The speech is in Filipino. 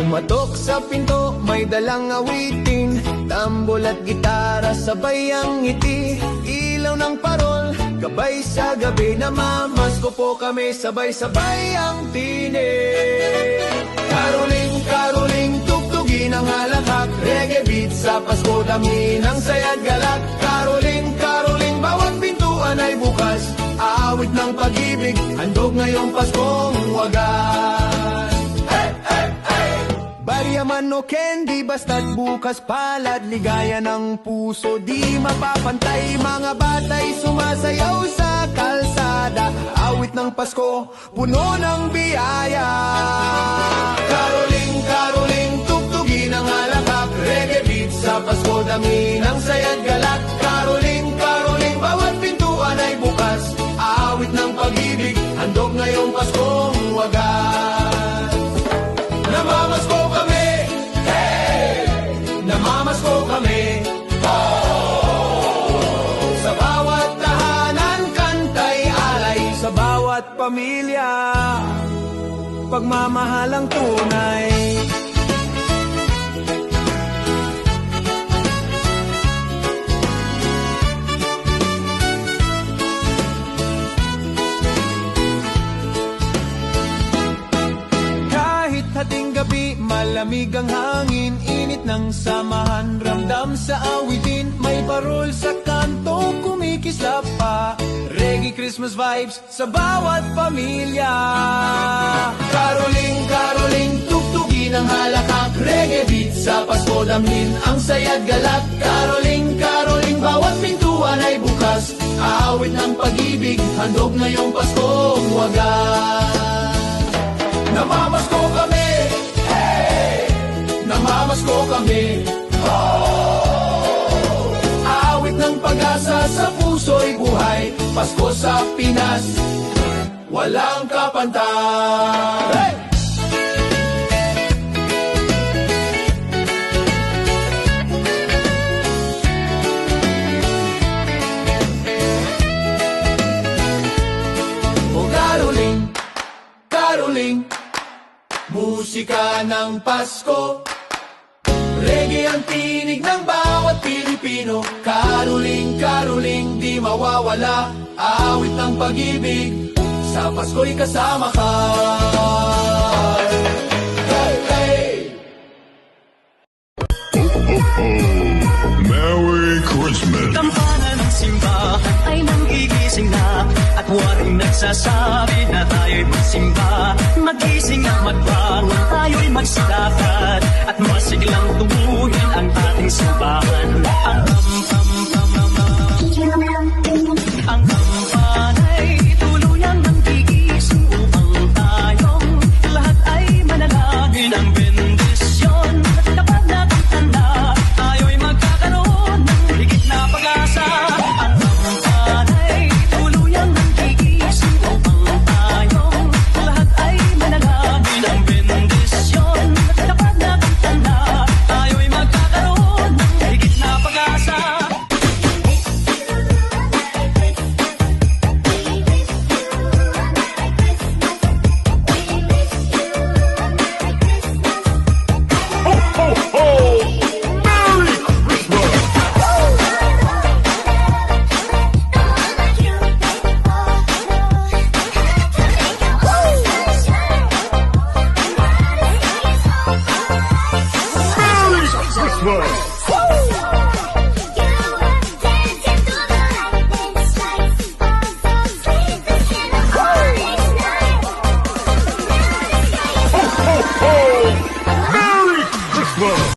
Kumatok sa pinto, may dalang awitin, tambol at gitara, sabay ang ngiti. Ilaw ng parol, gabay sa gabi, namamasko po kami, sabay-sabay ang tinig. Caroling, caroling, tugtugin ang halakhak, reggae beat sa Pasko, damhin ang sayad galak. Caroling, caroling, bawat pintuan ay bukas, aawit ng pag-ibig, handog ngayong Paskong wagas. Hey, hey, hey! Baryaman o candy, basta't bukas palad, ligaya ng puso, di mapapantay. Mga batay sumasayaw sa kalsada, awit ng Pasko, puno ng biyaya. Caroling, caroling, tugtugin ang halakhak, reggae beat sa Pasko, damhin ang sayad galak. Caroling, caroling, bawat pintuan ay bukas, awit ng pag-ibig, handog ngayong Paskong wagas. Namamasko kami, hey! Namamasko kami, oh! Sa bawat tahanan, kantay alay, sa bawat pamilya, pagmamahalang tunay. Hating gabi, malamig ang hangin, init ng samahan, ramdam sa awitin, may parol sa kanto, kumikislap pa, reggae Christmas vibes sa bawat pamilya. Caroling, caroling, tugtugin ang halakhak, reggae beat sa Pasko, damhin ang sayad galak. Caroling, caroling, bawat pintuan ay bukas, aawit ng pag-ibig, handog ngayong Paskong wagas. Namamasko kami, hey! Namamasko kami, oh! Awit ng pag-asa sa puso'y buhay, Pasko sa Pinas, walang kapantay. Hey! Oh, caroling, caroling, musika ng Pasko, reggae ang tinig ng bawat Pilipino. Caroling, caroling, di mawawala, awit ng pag-ibig, sa Pasko'y kasama ka. Hey, hey! Merry Christmas! Kampana ng simbahan ay nanggigising na, at waring nagsasabi na tayo'y magsimba. Magising at magbangon, tayo'y magsilakad, at masiglang tumuhin ang ating simbahan. Ang kampana'y tuluyang nanggigising upang tayong lahat ay manalangin ang bendisyon. Kapag nakatanda, tayo'y magkakaroon ng higit na pag-asa. Ang kampana'y tuluyang nanggigising upang tayong lahat ay manalangin ang bendisyon. Kapag nakatanda, tayo'y magkakaroon ng higit na pag-asa. Christmas!